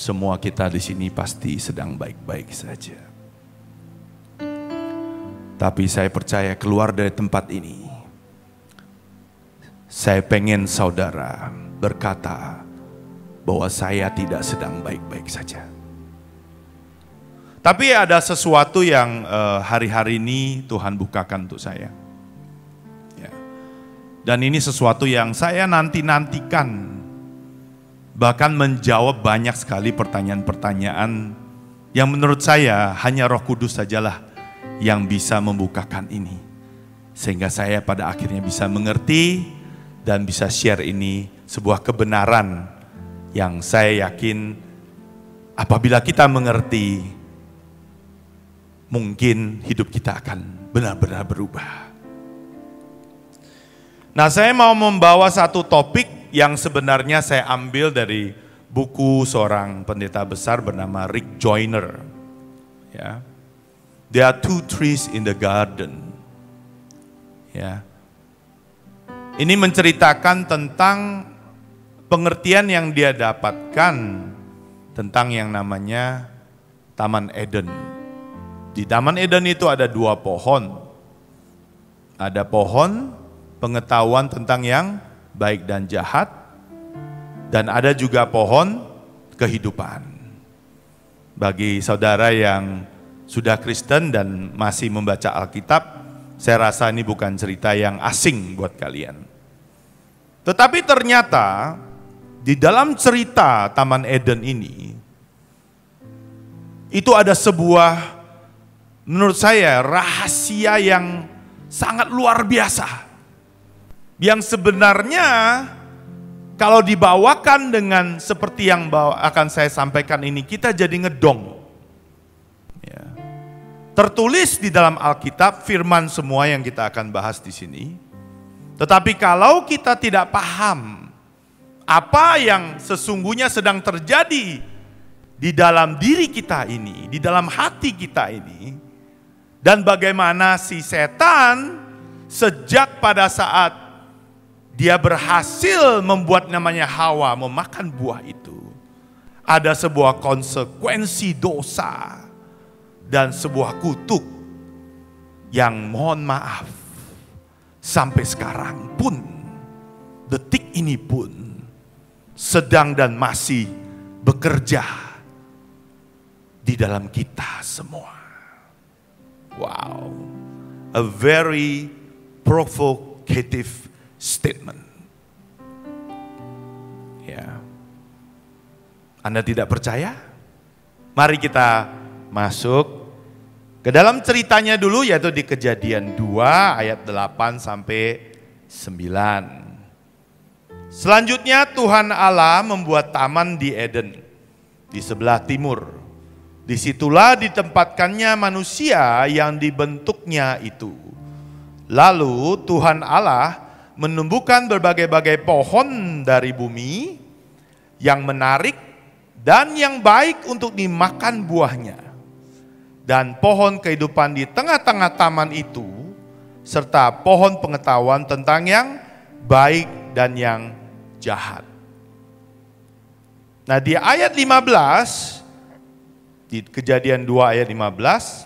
semua kita di sini pasti sedang baik-baik saja. Tapi saya percaya keluar dari tempat ini, saya pengen saudara berkata bahwa saya tidak sedang baik-baik saja. Tapi ada sesuatu yang hari-hari ini Tuhan bukakan untuk saya. Ya. Dan ini sesuatu yang saya nanti-nantikan. Bahkan menjawab banyak sekali pertanyaan-pertanyaan yang menurut saya hanya Roh Kudus sajalah yang bisa membukakan ini. Sehingga saya pada akhirnya bisa mengerti dan bisa share ini sebuah kebenaran yang saya yakin apabila kita mengerti, mungkin hidup kita akan benar-benar berubah. Nah, saya mau membawa satu topik yang sebenarnya saya ambil dari buku seorang pendeta besar bernama Rick Joyner. Ya. There are two trees in the garden. Ya. Ini menceritakan tentang pengertian yang dia dapatkan tentang yang namanya Taman Eden. Di Taman Eden itu ada 2 pohon. Ada pohon pengetahuan tentang yang baik dan jahat, dan ada juga pohon kehidupan. Bagi saudara yang sudah Kristen dan masih membaca Alkitab, saya rasa ini bukan cerita yang asing buat kalian. Tetapi ternyata di dalam cerita Taman Eden ini, itu ada sebuah, menurut saya, rahasia yang sangat luar biasa. Yang sebenarnya kalau dibawakan dengan seperti yang akan saya sampaikan ini, kita jadi ngedong. Ya. Tertulis di dalam Alkitab, firman semua yang kita akan bahas di sini. Tetapi kalau kita tidak paham apa yang sesungguhnya sedang terjadi di dalam diri kita ini, di dalam hati kita ini, dan bagaimana si setan sejak pada saat dia berhasil membuat namanya Hawa memakan buah itu, ada sebuah konsekuensi dosa dan sebuah kutuk yang mohon maaf sampai sekarang pun, detik ini pun sedang dan masih bekerja di dalam kita semua. Wow, a very provocative statement. Ya. Anda tidak percaya? Mari kita masuk ke dalam ceritanya dulu, yaitu di Kejadian 2 ayat 8 sampai 9. Selanjutnya Tuhan Allah membuat taman di Eden di sebelah timur. Disitulah ditempatkannya manusia yang dibentuknya itu. Lalu Tuhan Allah menumbuhkan berbagai-bagai pohon dari bumi yang menarik dan yang baik untuk dimakan buahnya. Dan pohon kehidupan di tengah-tengah taman itu, serta pohon pengetahuan tentang yang baik dan yang jahat. Nah, di ayat 15, di Kejadian 2 ayat 15,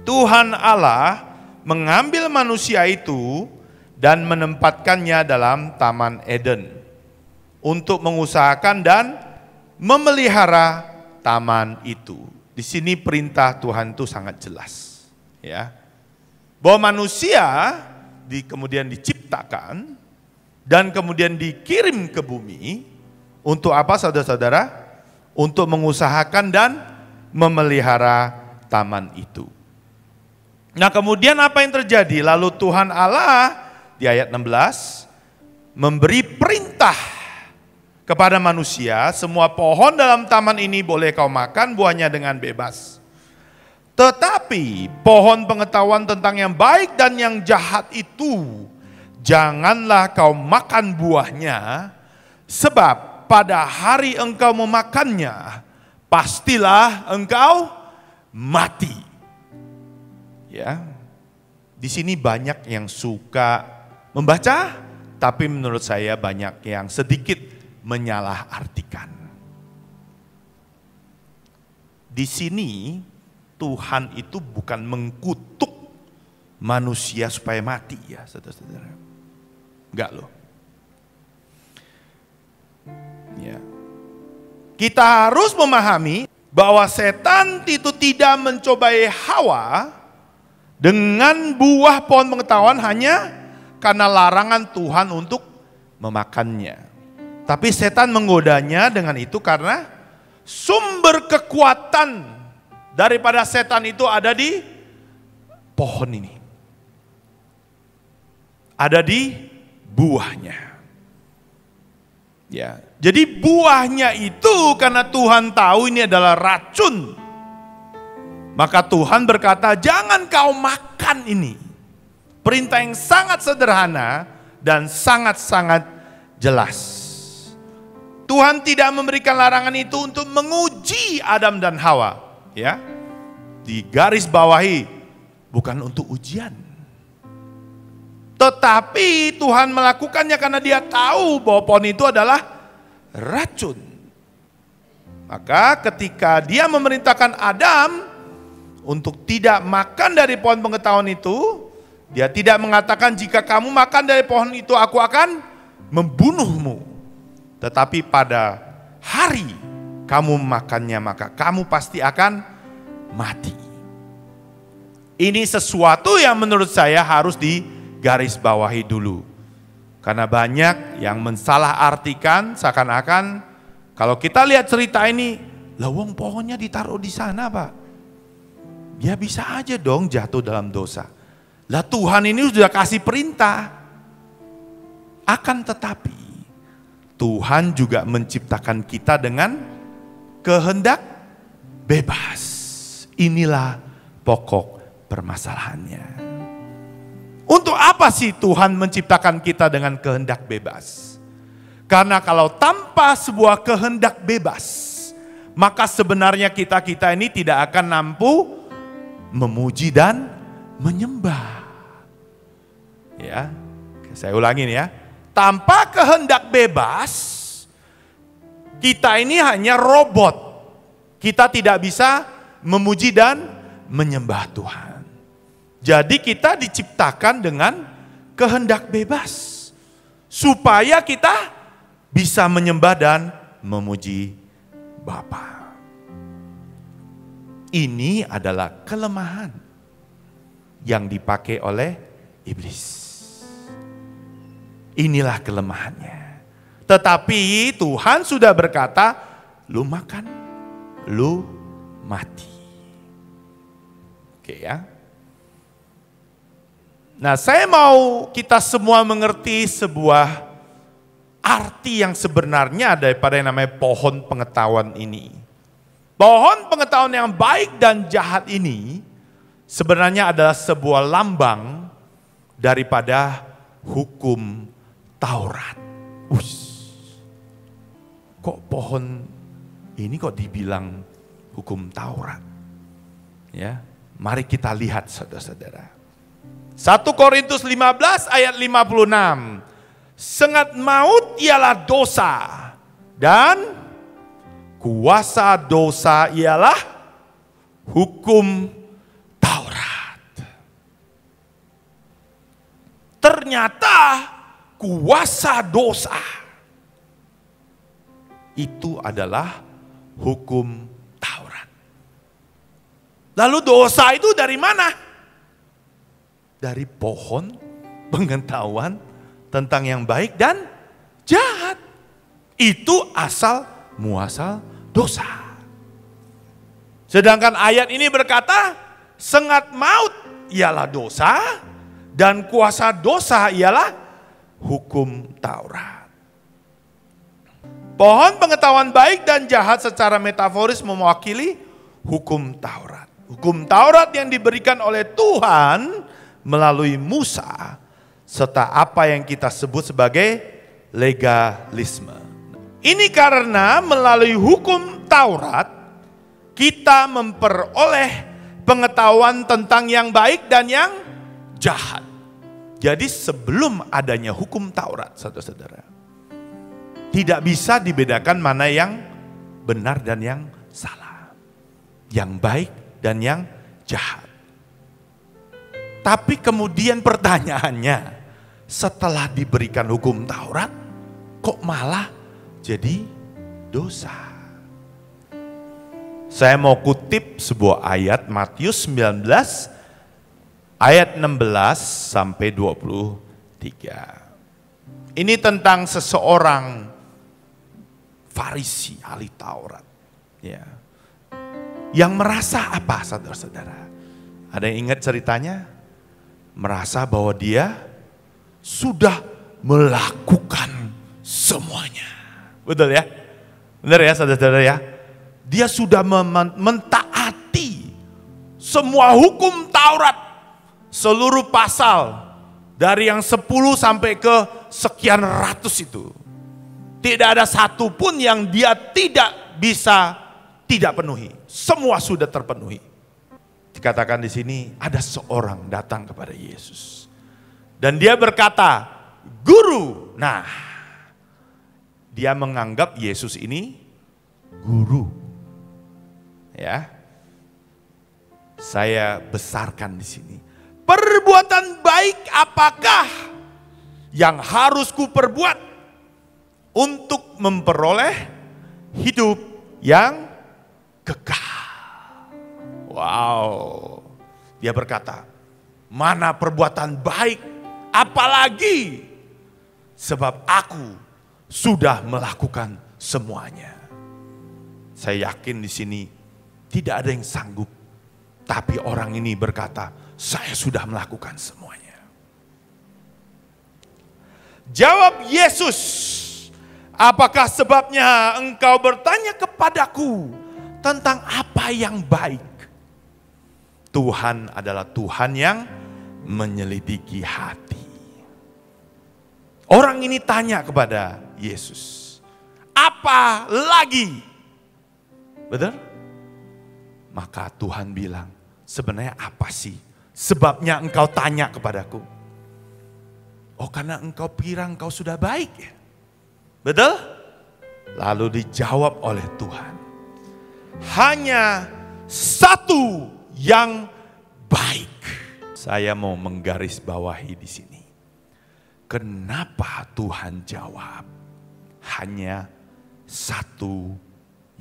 Tuhan Allah mengambil manusia itu dan menempatkannya dalam Taman Eden untuk mengusahakan dan memelihara taman itu. Di sini perintah Tuhan itu sangat jelas, ya. Bahwa manusia kemudian diciptakan dan kemudian dikirim ke bumi untuk apa, saudara-saudara? Untuk mengusahakan dan memelihara taman itu. Nah, kemudian apa yang terjadi? Lalu Tuhan Allah di ayat 16 memberi perintah kepada manusia, semua pohon dalam taman ini boleh kau makan buahnya dengan bebas. Tetapi pohon pengetahuan tentang yang baik dan yang jahat itu janganlah kau makan buahnya, sebab pada hari engkau memakannya pastilah engkau mati. Ya. Di sini banyak yang suka membaca, tapi menurut saya banyak yang sedikit menyalahartikan. di sini Tuhan itu bukan mengkutuk manusia supaya mati ya saudara-saudara. Enggak loh. Ya. Kita harus memahami bahwa setan itu tidak mencobai Hawa dengan buah pohon pengetahuan hanya karena larangan Tuhan untuk memakannya. Tapi setan menggodanya dengan itu karena sumber kekuatan daripada setan itu ada di pohon ini. Ada di buahnya. Ya, jadi buahnya itu karena Tuhan tahu ini adalah racun. Maka Tuhan berkata, jangan kau makan ini. Perintah yang sangat sederhana dan sangat-sangat jelas. Tuhan tidak memberikan larangan itu untuk menguji Adam dan Hawa. Ya, di garis bawahi, bukan untuk ujian. Tetapi Tuhan melakukannya karena dia tahu bahwa pohon itu adalah racun. Maka ketika dia memerintahkan Adam untuk tidak makan dari pohon pengetahuan itu, dia tidak mengatakan jika kamu makan dari pohon itu aku akan membunuhmu. Tetapi pada hari kamu makannya maka kamu pasti akan mati. Ini sesuatu yang menurut saya harus digaris bawahi dulu. Karena banyak yang mensalah artikan seakan-akan kalau kita lihat cerita ini, lawang pohonnya ditaruh di sana Pak. Ya bisa aja dong jatuh dalam dosa. Lah Tuhan ini sudah kasih perintah. Akan tetapi Tuhan juga menciptakan kita dengan kehendak bebas. Inilah pokok permasalahannya. Untuk apa sih Tuhan menciptakan kita dengan kehendak bebas? Karena kalau tanpa sebuah kehendak bebas, maka sebenarnya kita ini tidak akan mampu memuji dan menyembah. Ya, saya ulangin ya. Tanpa kehendak bebas, kita ini hanya robot. Kita tidak bisa memuji dan menyembah Tuhan. Jadi kita diciptakan dengan kehendak bebas. Supaya kita bisa menyembah dan memuji Bapa. Ini adalah kelemahan yang dipakai oleh iblis. Inilah kelemahannya. Tetapi Tuhan sudah berkata, lu makan, lu mati. Oke ya. Nah, saya mau kita semua mengerti sebuah arti yang sebenarnya daripada yang namanya pohon pengetahuan ini. Pohon pengetahuan yang baik dan jahat ini sebenarnya adalah sebuah lambang daripada hukum Taurat. Kok pohon ini kok dibilang hukum Taurat? Ya, mari kita lihat saudara-saudara. 1 Korintus 15 ayat 56. Sengat maut ialah dosa dan kuasa dosa ialah hukum Taurat. Ternyata kuasa dosa itu adalah hukum Taurat. Lalu dosa itu dari mana? Dari pohon pengetahuan tentang yang baik dan jahat. Itu asal muasal dosa. Sedangkan ayat ini berkata, sengat maut ialah dosa dan kuasa dosa ialah hukum Taurat. Pohon pengetahuan baik dan jahat secara metaforis mewakili hukum Taurat. Hukum Taurat yang diberikan oleh Tuhan melalui Musa, serta apa yang kita sebut sebagai legalisme. Ini karena melalui hukum Taurat, kita memperoleh pengetahuan tentang yang baik dan yang jahat. Jadi sebelum adanya hukum Taurat, saudara-saudara, tidak bisa dibedakan mana yang benar dan yang salah. yang baik dan yang jahat. Tapi kemudian pertanyaannya, setelah diberikan hukum Taurat, kok malah jadi dosa? Saya mau kutip sebuah ayat Matius 19 ayat 16 sampai 23. Ini tentang seseorang Farisi ahli Taurat, ya, yang merasa apa, saudara-saudara? Ada yang ingat ceritanya? Merasa bahwa dia sudah melakukan semuanya. Betul ya? Benar ya saudara-saudara ya? Dia sudah mentaati semua hukum Taurat, seluruh pasal, dari yang 10 sampai ke sekian ratus itu. Tidak ada satu pun yang dia tidak bisa tidak penuhi. Semua sudah terpenuhi. Dikatakan di sini ada seorang datang kepada Yesus. Dan dia berkata, "Guru." Nah, dia menganggap Yesus ini guru. Ya. Saya besarkan di sini. Perbuatan baik apakah yang harus kuperbuat untuk memperoleh hidup yang kekal? Wow. Dia berkata, mana perbuatan baik apalagi, sebab aku sudah melakukan semuanya. Saya yakin di sini tidak ada yang sanggup, tapi orang ini berkata, saya sudah melakukan semuanya. Jawab Yesus, apakah sebabnya engkau bertanya kepadaku tentang apa yang baik? Tuhan adalah Tuhan yang menyelidiki hati. Orang ini tanya kepada Yesus, apa lagi? Betul? Maka Tuhan bilang, sebenarnya apa sih sebabnya engkau tanya kepadaku? Oh, karena engkau kira engkau sudah baik ya? Betul? Lalu dijawab oleh Tuhan, hanya satu yang baik. Saya mau menggarisbawahi di sini. Kenapa Tuhan jawab hanya satu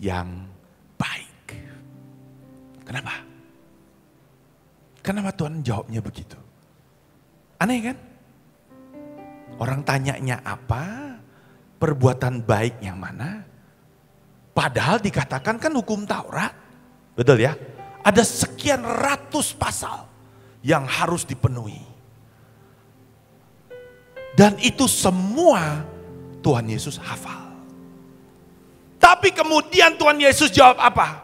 yang baik? Kenapa? Kenapa Tuhan jawabnya begitu? Aneh kan? Orang tanyanya apa? Perbuatan baik yang mana? Padahal dikatakan kan hukum Taurat. Betul ya? Ada sekian ratus pasal yang harus dipenuhi. Dan itu semua Tuhan Yesus hafal. Tapi kemudian Tuhan Yesus jawab apa?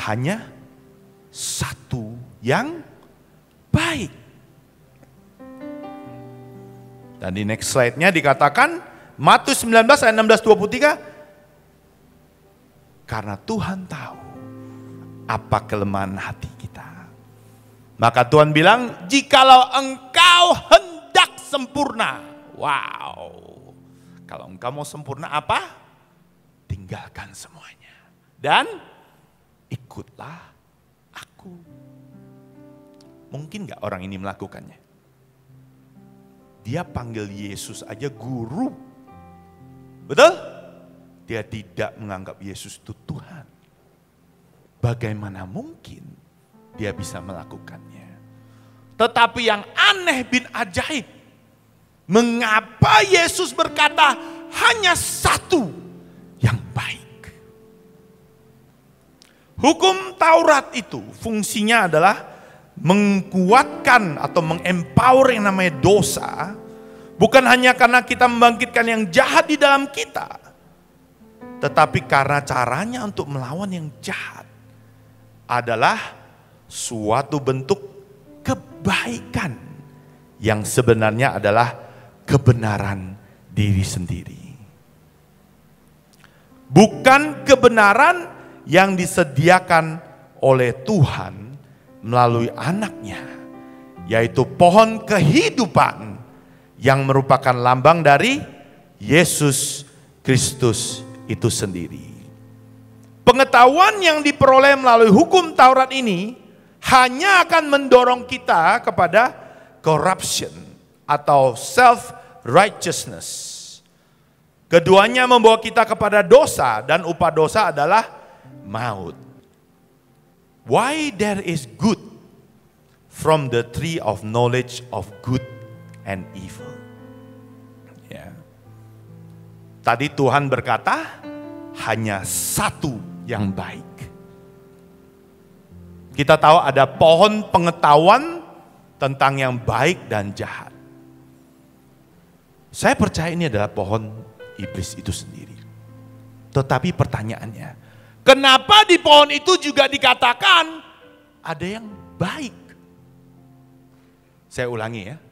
Hanya satu yang baik. Dan di next slide-nya dikatakan, Matius 19 ayat 16-23, karena Tuhan tahu apa kelemahan hati kita. Maka Tuhan bilang, jikalau engkau hendak sempurna. Wow. Kalau engkau mau sempurna apa? Tinggalkan semuanya. Dan ikutlah aku. Mungkin gak orang ini melakukannya? Dia panggil Yesus aja guru. Betul? Dia tidak menganggap Yesus itu Tuhan. Bagaimana mungkin dia bisa melakukannya? Tetapi yang aneh bin ajaib, mengapa Yesus berkata hanya satu yang baik? Hukum Taurat itu fungsinya adalah menguatkan atau mengempower yang namanya dosa, bukan hanya karena kita membangkitkan yang jahat di dalam kita, tetapi karena caranya untuk melawan yang jahat adalah suatu bentuk kebaikan yang sebenarnya adalah kebenaran diri sendiri. Bukan kebenaran yang disediakan oleh Tuhan melalui anaknya, yaitu pohon kehidupan yang merupakan lambang dari Yesus Kristus itu sendiri. Pengetahuan yang diperoleh melalui hukum Taurat ini hanya akan mendorong kita kepada corruption atau self-righteousness. Keduanya membawa kita kepada dosa dan upah dosa adalah maut. Why there is good from the tree of knowledge of good and evil. Ya. Tadi Tuhan berkata hanya satu yang baik. Kita tahu ada pohon pengetahuan tentang yang baik dan jahat. Saya percaya ini adalah pohon iblis itu sendiri. Tetapi pertanyaannya, kenapa di pohon itu juga dikatakan ada yang baik? Saya ulangi ya.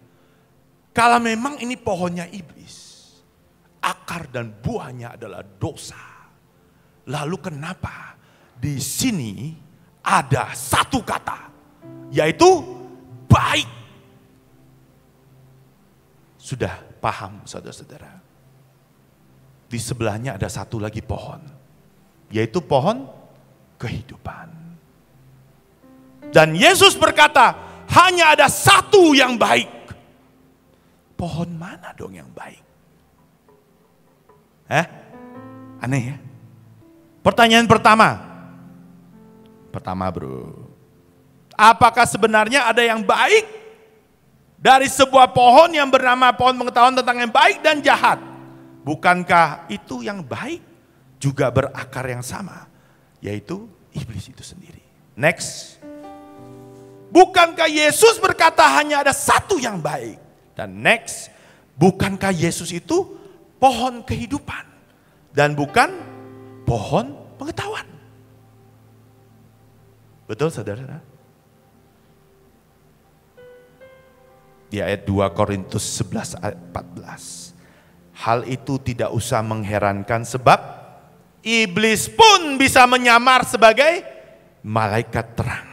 Kalau memang ini pohonnya iblis, akar dan buahnya adalah dosa. Lalu kenapa di sini ada satu kata, yaitu baik? Sudah paham saudara-saudara? Di sebelahnya ada satu lagi pohon, yaitu pohon kehidupan. Dan Yesus berkata, hanya ada satu yang baik. Pohon mana dong yang baik? Aneh ya? Pertanyaan pertama bro, apakah sebenarnya ada yang baik dari sebuah pohon yang bernama pohon pengetahuan tentang yang baik dan jahat? Bukankah itu yang baik juga berakar yang sama, yaitu iblis itu sendiri? Next. Bukankah Yesus berkata hanya ada satu yang baik? Dan next, bukankah Yesus itu pohon kehidupan dan bukan pohon pengetahuan? Betul saudara? Di ayat 2 Korintus 11 ayat 14. Hal itu tidak usah mengherankan sebab iblis pun bisa menyamar sebagai malaikat terang.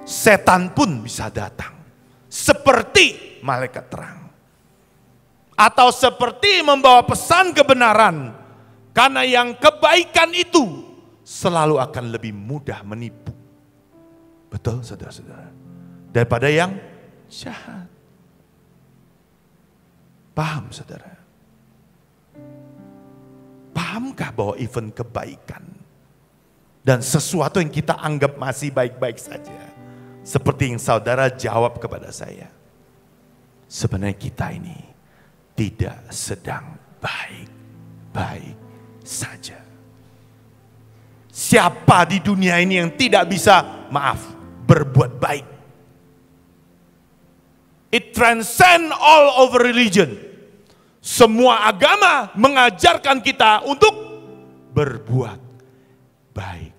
Setan pun bisa datang seperti malaikat terang. Atau seperti membawa pesan kebenaran. Karena yang kebaikan itu selalu akan lebih mudah menipu. Betul saudara-saudara? Daripada yang jahat. Paham saudara? Pahamkah bahwa even kebaikan dan sesuatu yang kita anggap masih baik-baik saja, seperti yang saudara jawab kepada saya, sebenarnya kita ini tidak sedang baik-baik saja. Siapa di dunia ini yang tidak bisa, berbuat baik? It transcend all over religion. Semua agama mengajarkan kita untuk berbuat baik.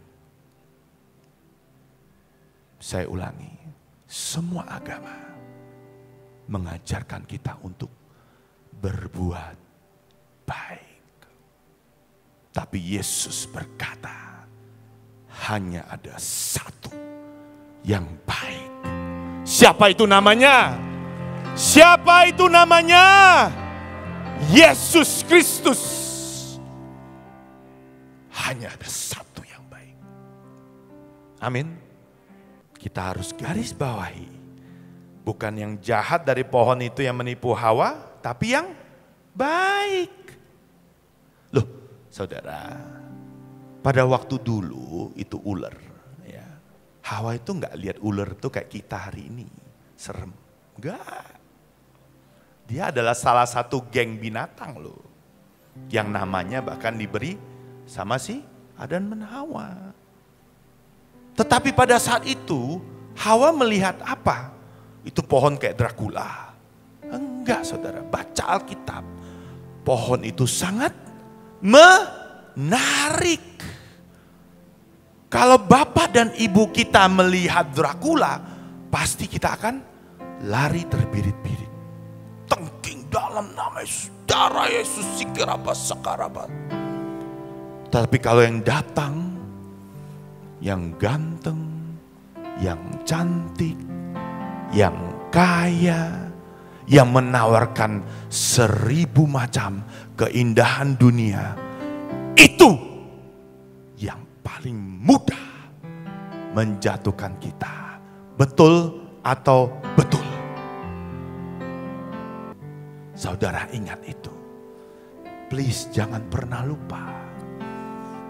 Saya ulangi, semua agama mengajarkan kita untuk berbuat baik. Tapi Yesus berkata, hanya ada satu yang baik. Siapa itu namanya? Siapa itu namanya? Yesus Kristus. Hanya ada satu yang baik. Amin. Kita harus garis bawahi, bukan yang jahat dari pohon itu yang menipu Hawa, tapi yang baik. Loh, saudara, pada waktu dulu itu ular. Ya. Hawa itu nggak lihat ular itu kayak kita hari ini, serem. Enggak. Dia adalah salah satu geng binatang loh, yang namanya bahkan diberi sama si Adam dan Hawa. Tetapi pada saat itu Hawa melihat apa? Itu pohon kayak Dracula. Enggak saudara, baca Alkitab. Pohon itu sangat menarik. Kalau bapak dan ibu kita melihat Dracula, pasti kita akan lari terbirit-birit. Tengking dalam nama Yesus, darah Yesus, sikiraba sakaraba. Tapi kalau yang datang, yang ganteng, yang cantik, yang kaya, yang menawarkan 1000 macam keindahan dunia, itu paling mudah menjatuhkan kita. Betul atau betul? Saudara ingat itu. Please jangan pernah lupa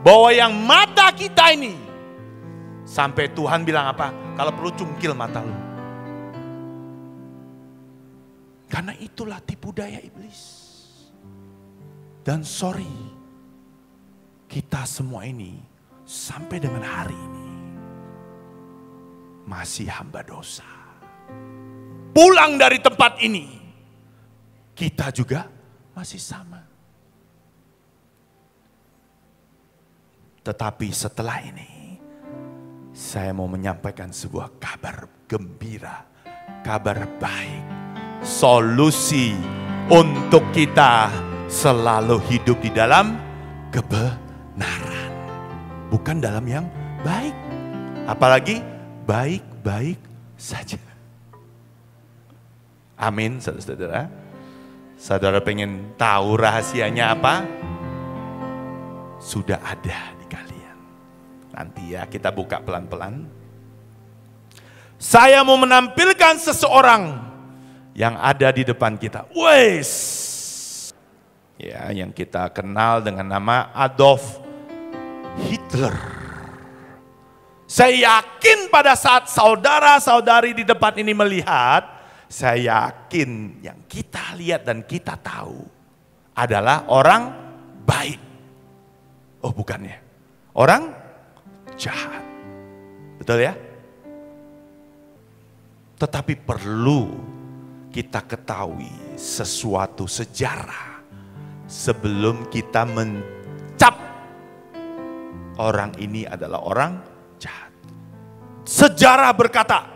bahwa yang mata kita ini, sampai Tuhan bilang apa? Kalau perlu cungkil mata lu. Karena itulah tipu daya iblis. Dan sorry, kita semua ini sampai dengan hari ini masih hamba dosa. Pulang dari tempat ini, kita juga masih sama. Tetapi setelah ini, saya mau menyampaikan sebuah kabar gembira, kabar baik, solusi untuk kita selalu hidup di dalam kebenaran. Bukan dalam yang baik. Apalagi baik-baik saja. Amin, saudara-saudara. Saudara pengen tahu rahasianya apa? Sudah ada di kalian. Nanti ya kita buka pelan-pelan. Saya mau menampilkan seseorang yang ada di depan kita. Wes. Ya, yang kita kenal dengan nama Adolf Hitler. Saya yakin pada saat saudara-saudari di depan ini melihat, saya yakin yang kita lihat dan kita tahu adalah orang baik. Oh bukannya, orang jahat. Betul ya? Tetapi perlu kita ketahui sesuatu sejarah sebelum kita mencap orang ini adalah orang jahat. Sejarah berkata,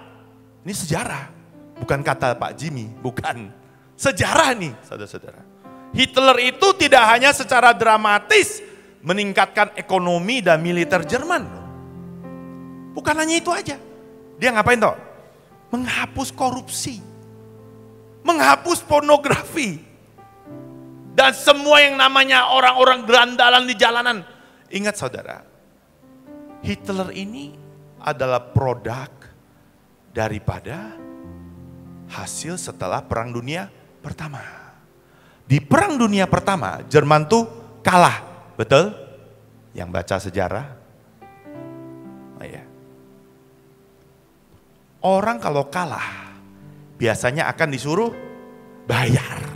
ini sejarah, bukan kata Pak Jimmy, bukan. Sejarah nih, saudara-saudara. Hitler itu tidak hanya secara dramatis meningkatkan ekonomi dan militer Jerman. Bukan hanya itu aja. Dia ngapain toh? Menghapus korupsi. Menghapus pornografi. Dan semua yang namanya orang-orang gerandalan di jalanan. Ingat saudara, Hitler ini adalah produk daripada hasil setelah Perang Dunia Pertama. Di Perang Dunia Pertama, Jerman tuh kalah, betul? Yang baca sejarah. Oh ya. Orang kalau kalah, biasanya akan disuruh bayar.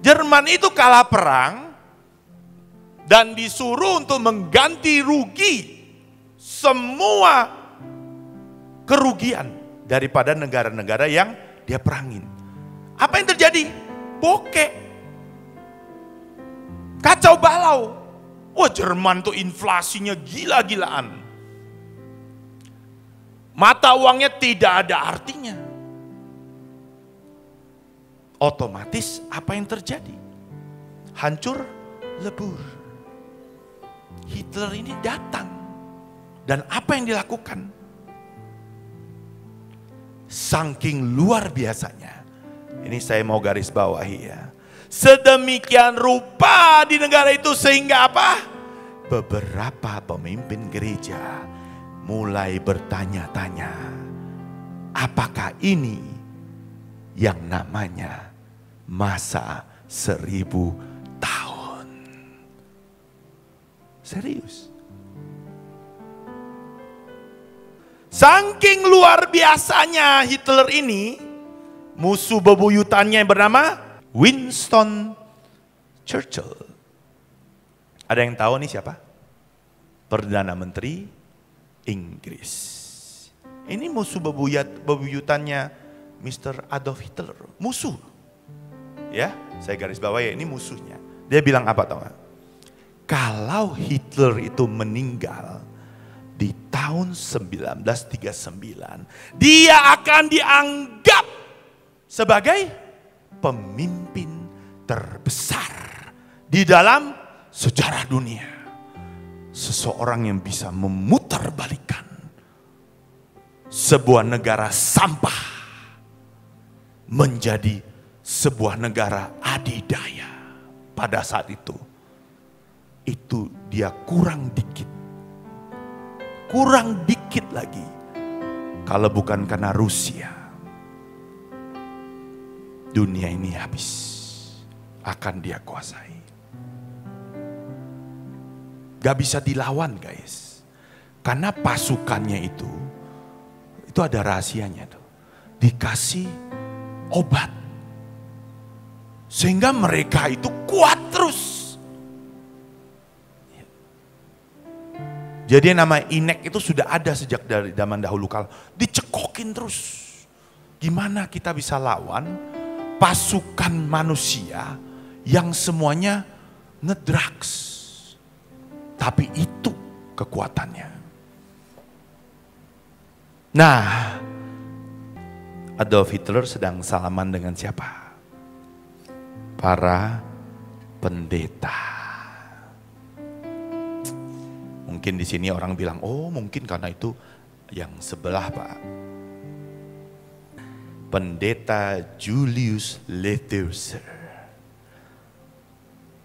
Jerman itu kalah perang dan disuruh untuk mengganti rugi semua kerugian daripada negara-negara yang dia perangin. Apa yang terjadi? Bokeh. Kacau balau. Wah, Jerman tuh inflasinya gila-gilaan. Mata uangnya tidak ada artinya. Otomatis apa yang terjadi? Hancur lebur. Hitler ini datang. Dan apa yang dilakukan? Saking luar biasanya. Ini saya mau garis bawahi ya. Sedemikian rupa di negara itu sehingga apa? Beberapa pemimpin gereja mulai bertanya-tanya. Apakah ini yang namanya masa 1000 tahun? Serius. Saking luar biasanya Hitler ini, musuh bebuyutannya yang bernama Winston Churchill. Ada yang tahu nih siapa? Perdana Menteri Inggris. Ini musuh bebuyutannya Mr. Adolf Hitler. Musuh. Ya, saya garis bawah ya, ini musuhnya. Dia bilang apa tau gak? Kalau Hitler itu meninggal di tahun 1939, dia akan dianggap sebagai pemimpin terbesar di dalam sejarah dunia. Seseorang yang bisa memutarbalikkan sebuah negara sampah menjadi sebuah negara adidaya pada saat itu. Itu dia kurang dikit. Kurang dikit lagi. Kalau bukan karena Rusia, dunia ini habis. Akan dia kuasai. Gak bisa dilawan guys. Karena pasukannya itu ada rahasianya tuh. Dikasih obat. Sehingga mereka itu kuat terus. Jadi nama inek itu sudah ada sejak dari zaman dahulu kala. Dicekokin terus. Gimana kita bisa lawan pasukan manusia yang semuanya ngedrugs. Tapi itu kekuatannya. Nah, Adolf Hitler sedang salaman dengan siapa? Para pendeta. Mungkin di sini orang bilang, oh mungkin karena itu yang sebelah Pak. Pendeta Julius Leitzer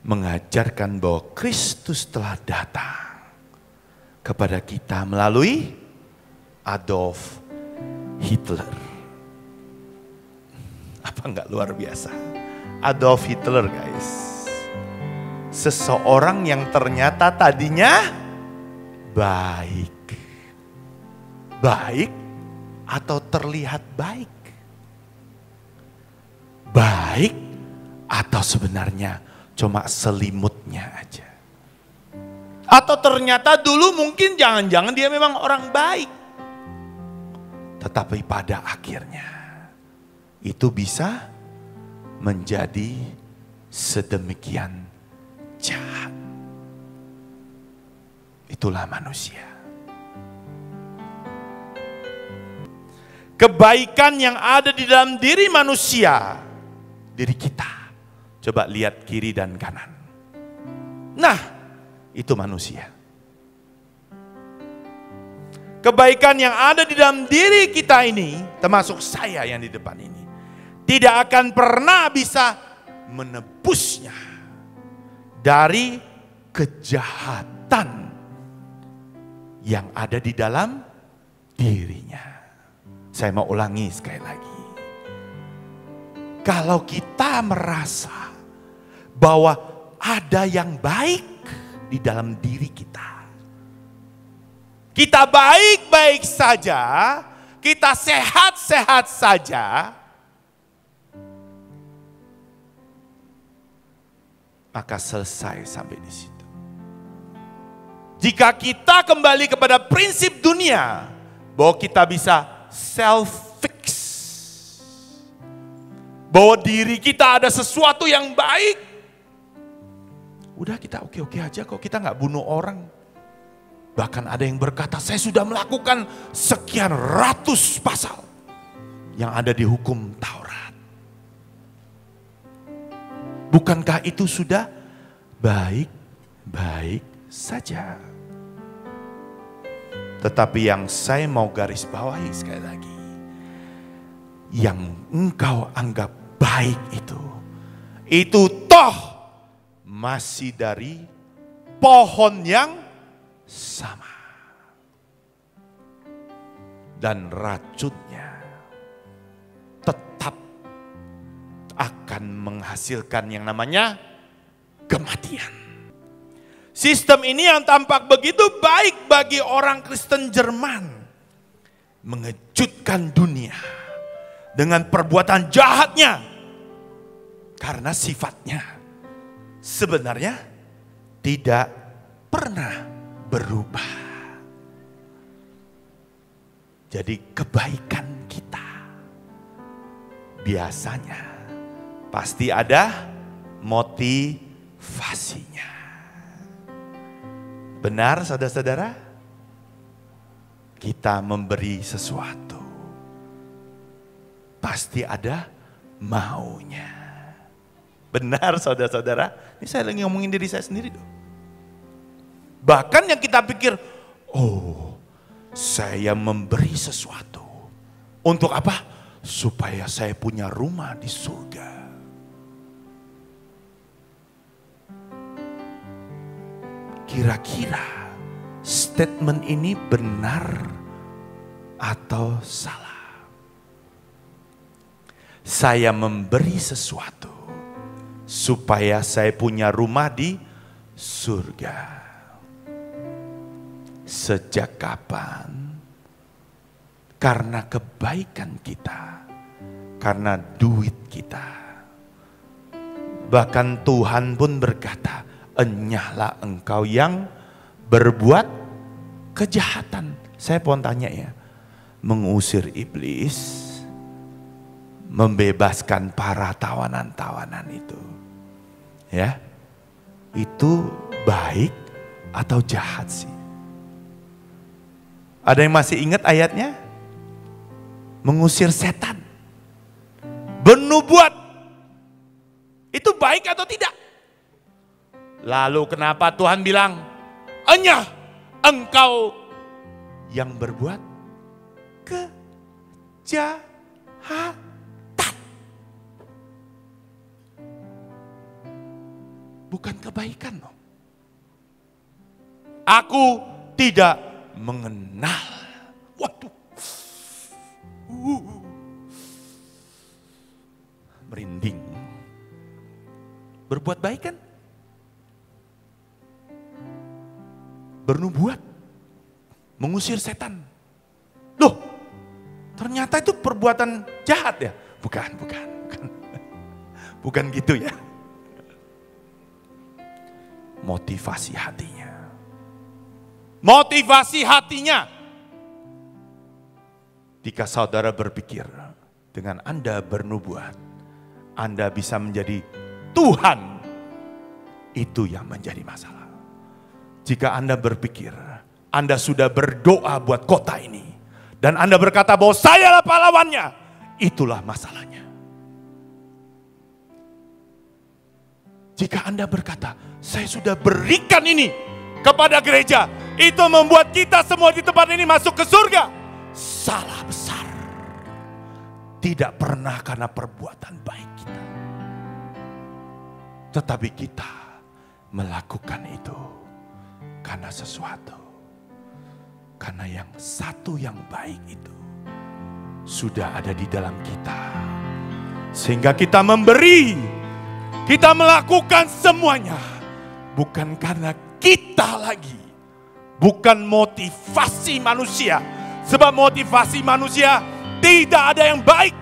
mengajarkan bahwa Kristus telah datang kepada kita melalui Adolf Hitler. Apa enggak luar biasa? Adolf Hitler guys. Seseorang yang ternyata tadinya baik. Baik atau terlihat baik? Baik atau sebenarnya cuma selimutnya aja? Atau ternyata dulu mungkin jangan-jangan dia memang orang baik. Tetapi pada akhirnya itu bisa menjadi sedemikian jahat. Itulah manusia. Kebaikan yang ada di dalam diri manusia, diri kita. Coba lihat kiri dan kanan. Nah, itu manusia. Kebaikan yang ada di dalam diri kita ini, termasuk saya yang di depan ini, tidak akan pernah bisa menebusnya dari kejahatan yang ada di dalam dirinya. Saya mau ulangi sekali lagi. Kalau kita merasa bahwa ada yang baik di dalam diri kita, kita baik-baik saja, kita sehat-sehat saja, maka selesai sampai di situ. Jika kita kembali kepada prinsip dunia, bahwa kita bisa self-fix, bahwa diri kita ada sesuatu yang baik, udah kita oke-oke aja kok, kita nggak bunuh orang. Bahkan ada yang berkata, saya sudah melakukan sekian ratus pasal yang ada di hukum Taurat. Bukankah itu sudah baik-baik saja? Tetapi yang saya mau garis bawahi sekali lagi, yang engkau anggap baik itu toh masih dari pohon yang sama. Dan racunnya tetap akan menghasilkan yang namanya kematian. Sistem ini yang tampak begitu baik bagi orang Kristen Jerman, mengejutkan dunia dengan perbuatan jahatnya, karena sifatnya sebenarnya tidak pernah berubah. Jadi kebaikan kita biasanya pasti ada motivasinya. Benar saudara-saudara? Kita memberi sesuatu, pasti ada maunya. Benar saudara-saudara? Ini saya lagi ngomongin diri saya sendiri dong. Bahkan yang kita pikir, oh saya memberi sesuatu. Untuk apa? Supaya saya punya rumah di surga. kira-kira statement ini benar atau salah? Saya memberi sesuatu supaya saya punya rumah di surga. Sejak kapan? Karena kebaikan kita, karena duit kita. Bahkan Tuhan pun berkata, enyahlah engkau yang berbuat kejahatan. Saya mau tanya ya, mengusir iblis, membebaskan para tawanan-tawanan itu, ya, itu baik atau jahat sih? Ada yang masih ingat ayatnya? Mengusir setan, bernubuat, itu baik atau tidak? Lalu kenapa Tuhan bilang, enyah engkau yang berbuat kejahatan? Bukan kebaikan loh. Aku tidak mengenal. Waduh. Merinding. Berbuat baik kan? Bernubuat. Mengusir setan. Loh, ternyata itu perbuatan jahat ya? Bukan. Bukan gitu ya. Motivasi hatinya. Motivasi hatinya. Jika saudara berpikir dengan Anda bernubuat, Anda bisa menjadi Tuhan, itu yang menjadi masalah. Jika Anda berpikir, Anda sudah berdoa buat kota ini, dan Anda berkata bahwa saya lah pahlawannya, itulah masalahnya. Jika Anda berkata, saya sudah berikan ini kepada gereja, itu membuat kita semua di tempat ini masuk ke surga. Salah besar. Tidak pernah karena perbuatan baik kita. Tetapi kita melakukan itu karena sesuatu. Karena yang satu yang baik itu sudah ada di dalam kita. Sehingga kita memberi, kita melakukan semuanya. Bukan karena kita lagi. Bukan motivasi manusia. Sebab motivasi manusia tidak ada yang baik.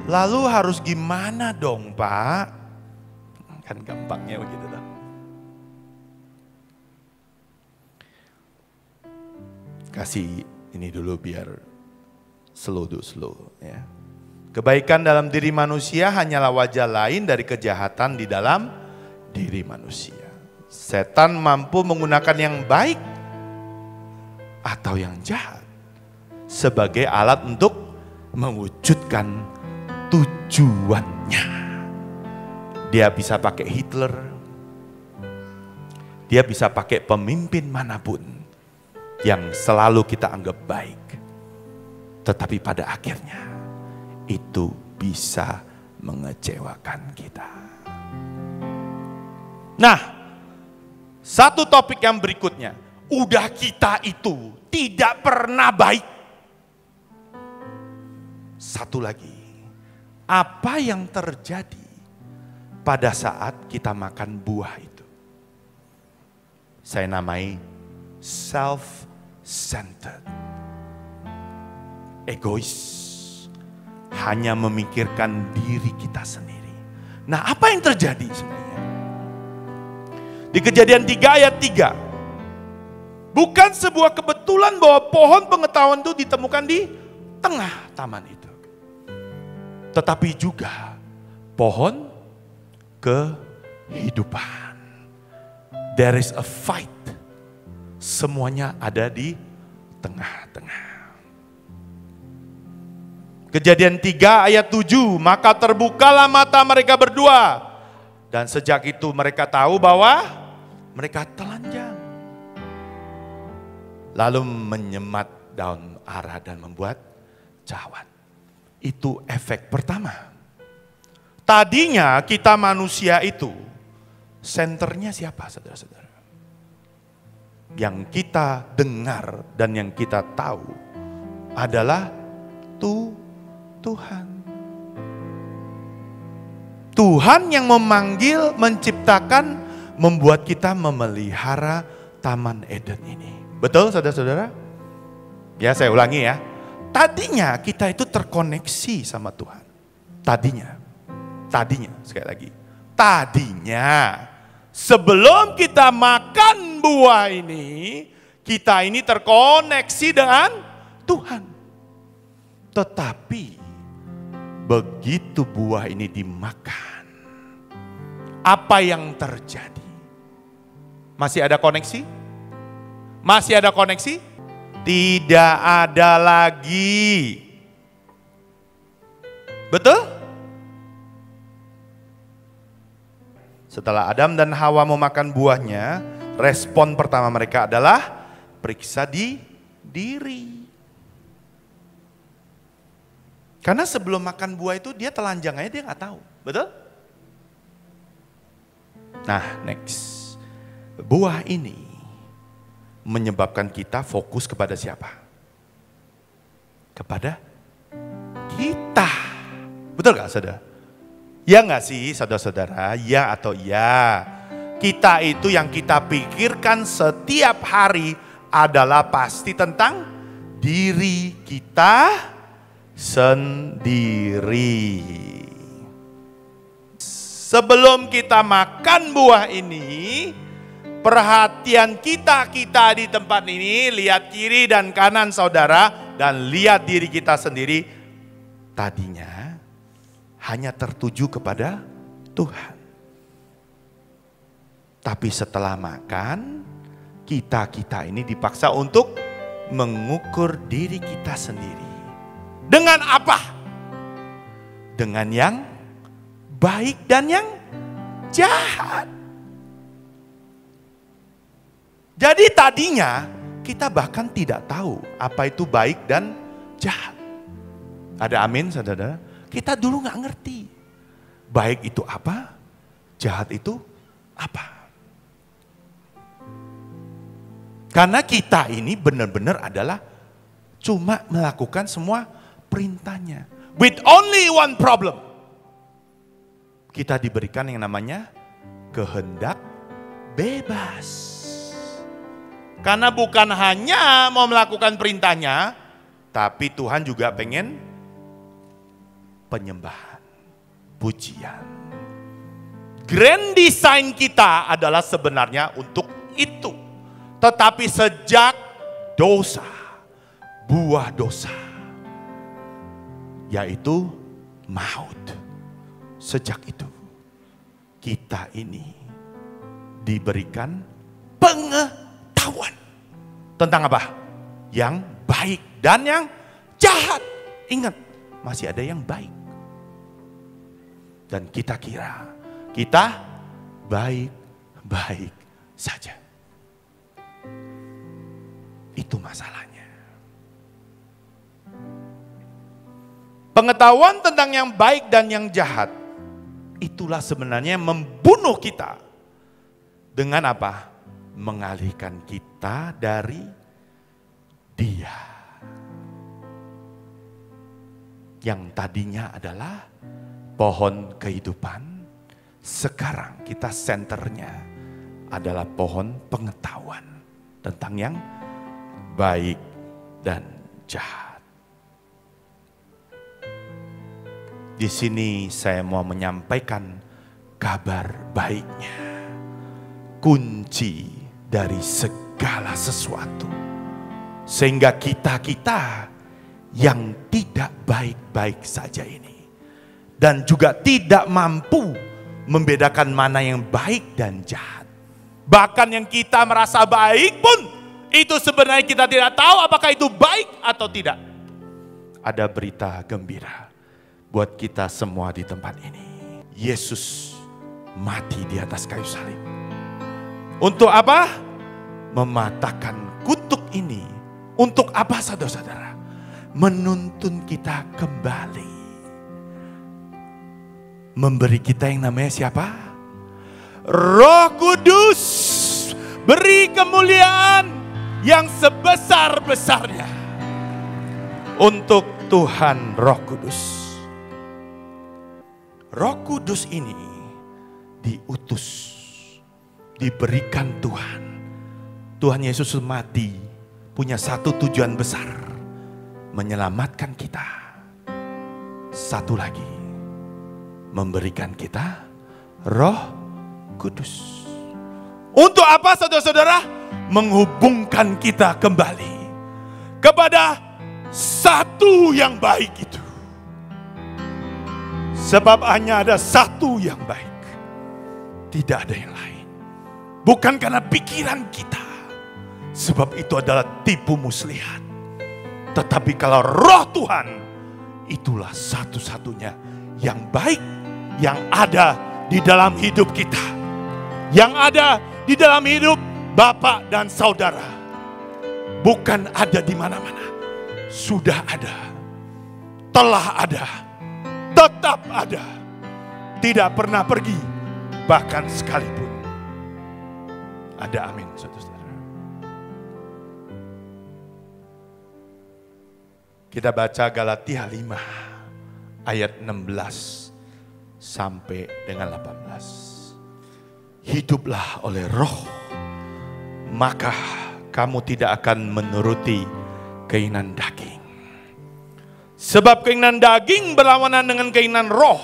Lalu harus gimana dong Pak? Kan gampangnya begitu dah. Kasih ini dulu biar slow ya. Kebaikan dalam diri manusia hanyalah wajah lain dari kejahatan di dalam diri manusia. Setan mampu menggunakan yang baik atau yang jahat sebagai alat untuk mewujudkan tujuannya. Dia bisa pakai Hitler, dia bisa pakai pemimpin manapun yang selalu kita anggap baik, tetapi pada akhirnya itu bisa mengecewakan kita. Nah, satu topik yang berikutnya, udah kita itu tidak pernah baik. Satu lagi, apa yang terjadi pada saat kita makan buah itu? Saya namai self-centered, egois, hanya memikirkan diri kita sendiri. Nah, apa yang terjadi sebenarnya? Di Kejadian 3 ayat 3. Bukan sebuah kebetulan bahwa pohon pengetahuan itu ditemukan di tengah taman itu. Tetapi juga pohon kehidupan. There is a fight. Semuanya ada di tengah-tengah. Kejadian 3 ayat 7. Maka terbukalah mata mereka berdua. Dan sejak itu mereka tahu bahwa mereka telanjang. Lalu menyemat daun ara dan membuat jawat. Itu efek pertama. Tadinya kita manusia itu senternya siapa saudara-saudara? Yang kita dengar dan yang kita tahu adalah Tuhan. Tuhan yang memanggil, menciptakan, membuat kita memelihara Taman Eden ini. Betul saudara-saudara? Ya, saya ulangi ya. Tadinya kita itu terkoneksi sama Tuhan. Tadinya sekali lagi. Tadinya sebelum kita makan buah ini, kita ini terkoneksi dengan Tuhan. Tetapi begitu buah ini dimakan, apa yang terjadi? Masih ada koneksi? Masih ada koneksi? Tidak ada lagi. Betul? Setelah Adam dan Hawa memakan buahnya, respon pertama mereka adalah periksa diri. Karena sebelum makan buah itu dia telanjang aja, dia nggak tahu. Betul? Nah, next. Buah ini menyebabkan kita fokus kepada siapa? Kepada kita. Betul gak saudara? Ya gak sih saudara-saudara? Ya atau ya? Kita itu yang kita pikirkan setiap hari adalah pasti tentang diri kita sendiri. Sebelum kita makan buah ini, perhatian kita di tempat ini, lihat kiri dan kanan saudara, dan lihat diri kita sendiri, tadinya hanya tertuju kepada Tuhan. Tapi setelah makan, kita ini dipaksa untuk mengukur diri kita sendiri. Dengan apa? Dengan yang baik dan yang jahat. Jadi tadinya kita bahkan tidak tahu apa itu baik dan jahat. Ada amin saudara? Kita dulu gak ngerti. Baik itu apa? Jahat itu apa? Karena kita ini benar-benar adalah cuma melakukan semua perintahnya. With only one problem. Kita diberikan yang namanya kehendak bebas. Karena bukan hanya mau melakukan perintahnya, tapi Tuhan juga pengen penyembahan, pujian. Grand design kita adalah sebenarnya untuk itu. Tetapi sejak dosa, buah dosa, yaitu maut. Sejak itu, kita ini diberikan pengetahuan tentang apa? Yang baik dan yang jahat. Ingat, masih ada yang baik. Dan kita kira kita baik-baik saja. Itu masalahnya. Pengetahuan tentang yang baik dan yang jahat, itulah sebenarnya membunuh kita. Dengan apa? Mengalihkan kita dari Dia. Yang tadinya adalah pohon kehidupan, sekarang kita senternya adalah pohon pengetahuan tentang yang baik dan jahat. Di sini saya mau menyampaikan kabar baiknya. Kunci dari segala sesuatu. Sehingga kita yang tidak baik-baik saja ini. Dan juga tidak mampu membedakan mana yang baik dan jahat. Bahkan yang kita merasa baik pun, itu sebenarnya kita tidak tahu apakah itu baik atau tidak. Ada berita gembira buat kita semua di tempat ini. Yesus mati di atas kayu salib. Untuk apa? Mematahkan kutuk ini. Untuk apa saudara-saudara? Menuntun kita kembali. Memberi kita yang namanya siapa? Roh Kudus, beri kemuliaan yang sebesar-besarnya untuk Tuhan Roh Kudus. Roh Kudus ini diutus, diberikan Tuhan. Tuhan Yesus mati punya satu tujuan besar, menyelamatkan kita. Satu lagi, memberikan kita Roh Kudus. Untuk apa saudara-saudara? Menghubungkan kita kembali kepada satu yang baik itu. Sebab hanya ada satu yang baik, tidak ada yang lain. Bukan karena pikiran kita, sebab itu adalah tipu muslihat. Tetapi kalau Roh Tuhan, itulah satu-satunya yang baik yang ada di dalam hidup kita, yang ada di dalam hidup Bapak dan saudara. Bukan ada di mana-mana, sudah ada, telah ada, tetap ada, tidak pernah pergi, bahkan sekalipun. Ada amin, saudara-saudara. Kita baca Galatia 5 ayat 16 sampai dengan 18. Hiduplah oleh Roh, maka kamu tidak akan menuruti keinginan daging. Sebab keinginan daging berlawanan dengan keinginan roh,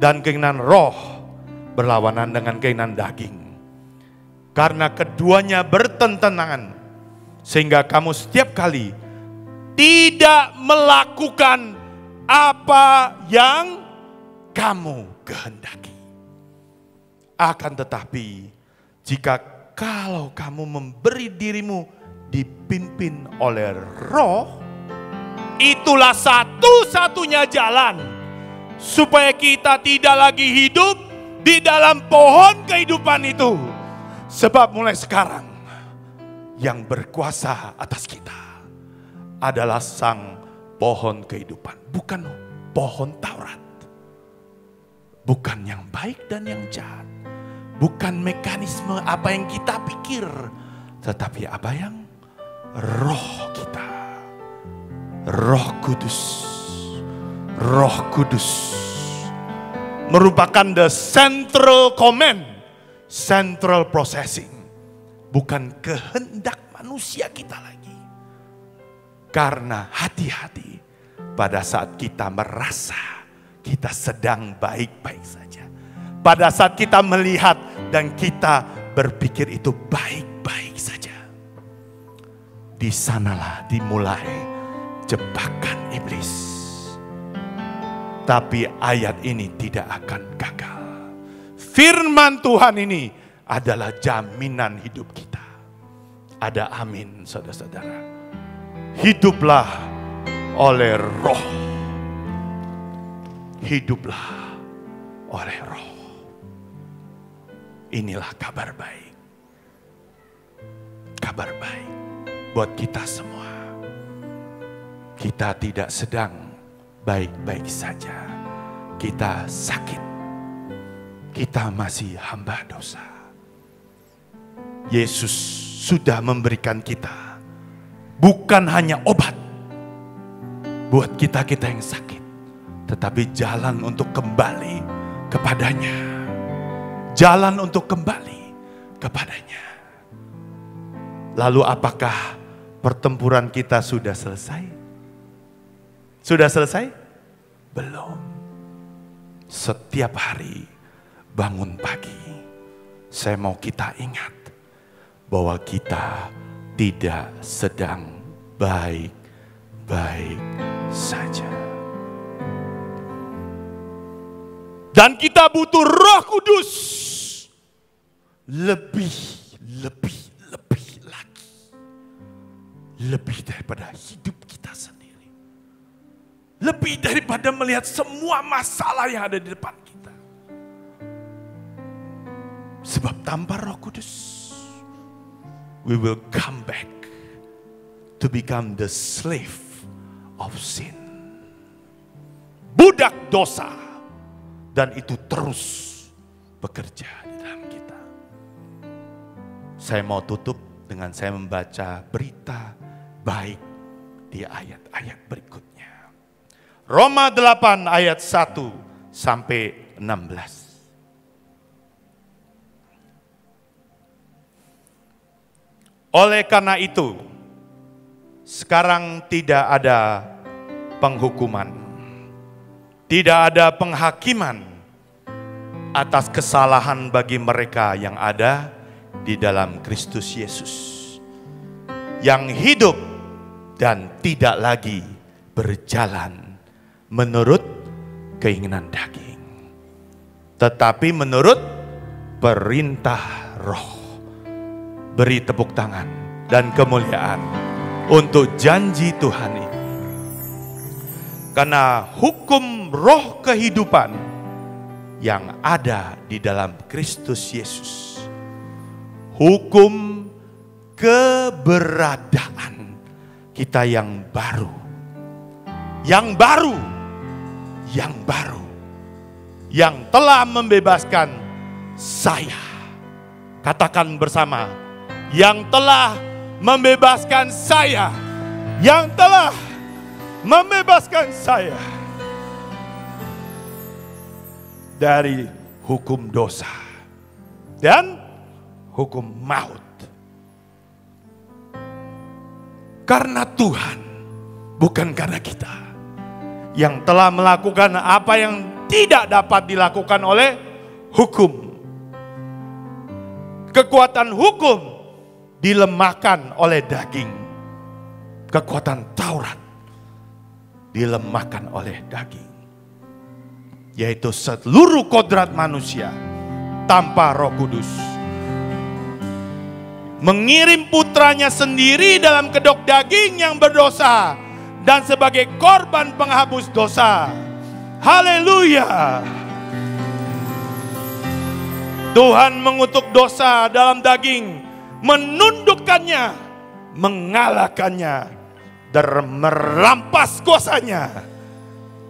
dan keinginan roh berlawanan dengan keinginan daging. Karena keduanya bertentangan, sehingga kamu setiap kali tidak melakukan apa yang kamu kehendaki. Akan tetapi, jika kalau kamu memberi dirimu dipimpin oleh Roh, itulah satu-satunya jalan supaya kita tidak lagi hidup di dalam pohon kehidupan itu. Sebab mulai sekarang yang berkuasa atas kita adalah sang pohon kehidupan, bukan pohon Taurat. Bukan yang baik dan yang jahat. Bukan mekanisme apa yang kita pikir, tetapi apa yang roh kita. Roh Kudus. Roh Kudus merupakan the central command, central processing. Bukan kehendak manusia kita lagi. Karena hati-hati pada saat kita merasa kita sedang baik-baik saja. Pada saat kita melihat dan kita berpikir itu baik-baik saja. Di sanalah dimulai jebakan iblis. Tapi ayat ini tidak akan gagal. Firman Tuhan ini adalah jaminan hidup kita. Ada amin, saudara-saudara. Hiduplah oleh Roh. Hiduplah oleh Roh. Inilah kabar baik. Kabar baik buat kita semua. Kita tidak sedang baik-baik saja. Kita sakit. Kita masih hamba dosa. Yesus sudah memberikan kita bukan hanya obat buat kita-kita yang sakit, tetapi jalan untuk kembali kepadanya. Jalan untuk kembali kepadanya. Lalu apakah pertempuran kita sudah selesai? Sudah selesai? Belum. Setiap hari bangun pagi, saya mau kita ingat bahwa kita tidak sedang baik-baik saja. Dan kita butuh Roh Kudus lebih lagi. Lebih daripada hidup kita sendiri. Lebih daripada melihat semua masalah yang ada di depan kita. Sebab tanpa Roh Kudus, we will come back to become the slave of sin. Budak dosa. Dan itu terus bekerja di dalam Saya mau tutup dengan saya membaca berita baik di ayat-ayat berikutnya. Roma 8 ayat 1 sampai 16. Oleh karena itu, sekarang tidak ada penghukuman, tidak ada penghakiman atas kesalahan bagi mereka yang ada di dalam Kristus Yesus, yang hidup dan tidak lagi berjalan menurut keinginan daging, tetapi menurut perintah Roh. Beri tepuk tangan dan kemuliaan untuk janji Tuhan ini. Karena hukum roh kehidupan yang ada di dalam Kristus Yesus, hukum keberadaan kita yang baru, yang telah membebaskan saya. Katakan bersama, yang telah membebaskan saya, yang telah membebaskan saya dari hukum dosa dan hukum maut. Karena Tuhan, bukan karena kita, yang telah melakukan apa yang tidak dapat dilakukan oleh hukum. Kekuatan hukum dilemahkan oleh daging. Kekuatan Taurat dilemahkan oleh daging. Yaitu seluruh kodrat manusia tanpa Roh Kudus. Mengirim putranya sendiri dalam kedok daging yang berdosa dan sebagai korban penghapus dosa. Haleluya. Tuhan mengutuk dosa dalam daging, menundukkannya, mengalahkannya, dan merampas kuasanya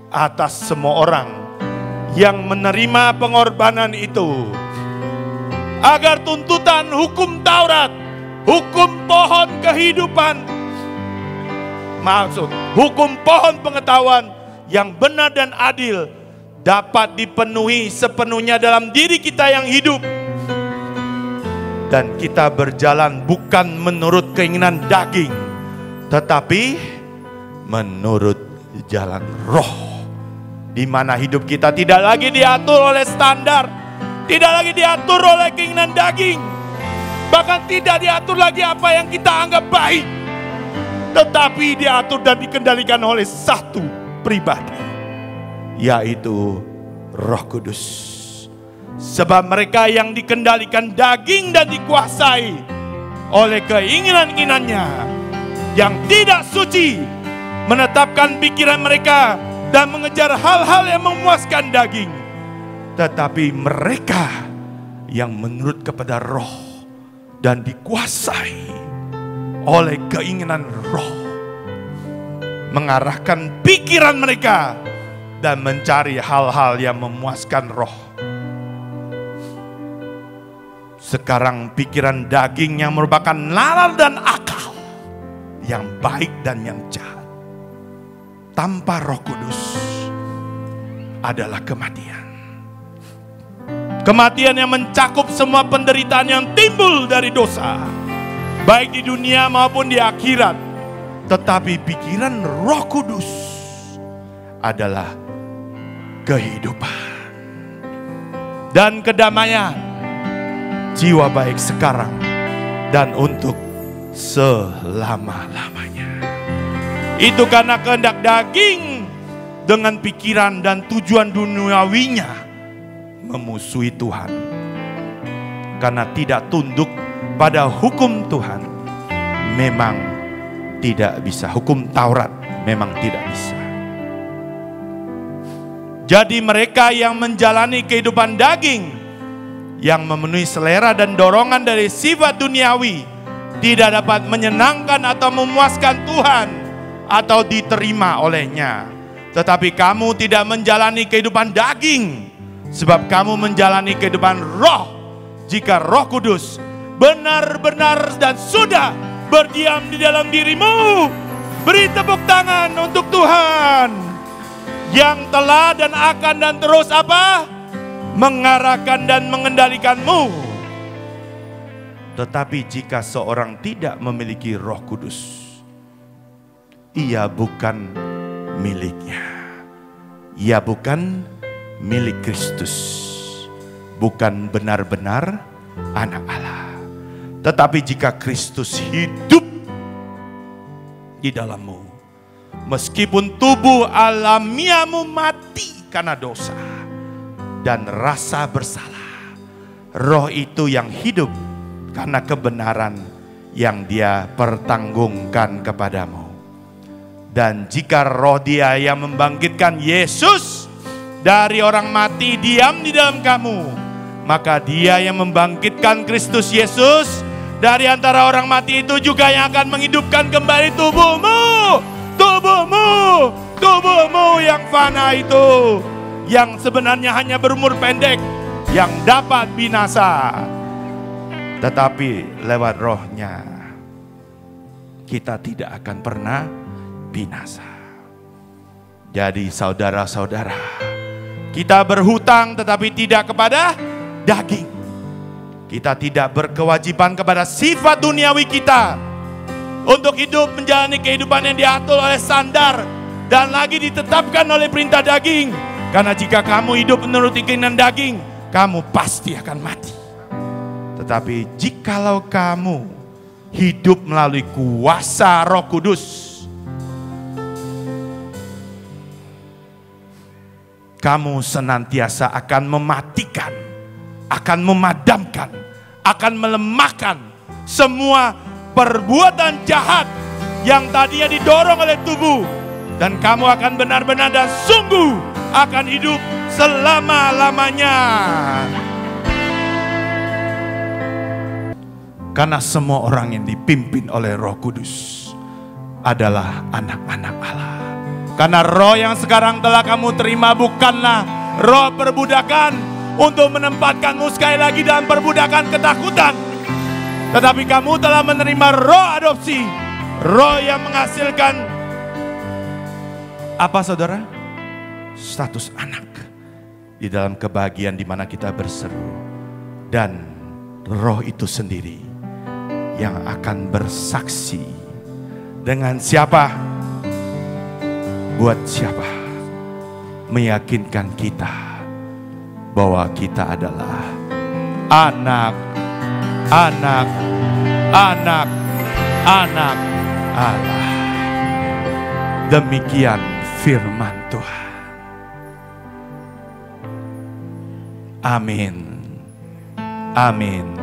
atas semua orang yang menerima pengorbanan itu. Agar tuntutan hukum Taurat, hukum pohon kehidupan, hukum pohon pengetahuan yang benar dan adil dapat dipenuhi sepenuhnya dalam diri kita yang hidup. Dan kita berjalan bukan menurut keinginan daging, tetapi menurut jalan roh, di mana hidup kita tidak lagi diatur oleh standar, tidak lagi diatur oleh keinginan daging, bahkan tidak diatur lagi apa yang kita anggap baik, tetapi diatur dan dikendalikan oleh satu pribadi, yaitu Roh Kudus. Sebab mereka yang dikendalikan daging dan dikuasai oleh keinginan-inginannya yang tidak suci, menetapkan pikiran mereka dan mengejar hal-hal yang memuaskan daging. Tetapi mereka yang menurut kepada Roh dan dikuasai oleh keinginan Roh, mengarahkan pikiran mereka dan mencari hal-hal yang memuaskan Roh. Sekarang pikiran daging yang merupakan nalar dan akal, yang baik dan yang jahat, tanpa Roh Kudus adalah kematian. Kematian yang mencakup semua penderitaan yang timbul dari dosa, baik di dunia maupun di akhirat. Tetapi pikiran Roh Kudus adalah kehidupan dan kedamaian, jiwa baik sekarang dan untuk selama-lamanya. Itu karena kehendak daging dengan pikiran dan tujuan duniawinya memusuhi Tuhan. Karena tidak tunduk pada hukum Tuhan, memang tidak bisa. Hukum Taurat memang tidak bisa. Jadi mereka yang menjalani kehidupan daging, yang memenuhi selera dan dorongan dari sifat duniawi, tidak dapat menyenangkan atau memuaskan Tuhan atau diterima olehnya. Tetapi kamu tidak menjalani kehidupan daging, sebab kamu menjalani kehidupan roh, jika Roh Kudus benar-benar dan sudah berdiam di dalam dirimu. Beri tepuk tangan untuk Tuhan yang telah dan akan dan terus apa? Mengarahkan dan mengendalikanmu. Tetapi jika seorang tidak memiliki Roh Kudus, ia bukan miliknya. Ia bukan milik Kristus, bukan benar-benar anak Allah. Tetapi jika Kristus hidup di dalammu, meskipun tubuh alamiamu mati karena dosa dan rasa bersalah, Roh itu yang hidup karena kebenaran yang Dia pertanggungkan kepadamu. Dan jika Roh Dia yang membangkitkan Yesus dari orang mati diam di dalam kamu, maka Dia yang membangkitkan Kristus Yesus dari antara orang mati itu juga yang akan menghidupkan kembali tubuhmu. Tubuhmu yang fana itu, yang sebenarnya hanya berumur pendek, yang dapat binasa. Tetapi lewat Roh-Nya kita tidak akan pernah binasa. Jadi saudara-saudara, kita berhutang tetapi tidak kepada daging. Kita tidak berkewajiban kepada sifat duniawi kita untuk hidup menjalani kehidupan yang diatur oleh standar dan lagi ditetapkan oleh perintah daging. Karena jika kamu hidup menuruti keinginan daging, kamu pasti akan mati. Tetapi jikalau kamu hidup melalui kuasa Roh Kudus, kamu senantiasa akan mematikan, akan memadamkan, akan melemahkan semua perbuatan jahat yang tadinya didorong oleh tubuh. Dan kamu akan benar-benar dan sungguh akan hidup selama-lamanya. Karena semua orang yang dipimpin oleh Roh Kudus adalah anak-anak Allah. Karena roh yang sekarang telah kamu terima bukanlah roh perbudakan untuk menempatkanmu sekali lagi dalam perbudakan ketakutan. Tetapi kamu telah menerima roh adopsi, roh yang menghasilkan apa saudara? Status anak di dalam kebahagiaan di mana kita berseru. Dan roh itu sendiri yang akan bersaksi dengan siapa? Buat siapa? Meyakinkan kita bahwa kita adalah anak Allah. Demikian firman Tuhan. Amin. Amin.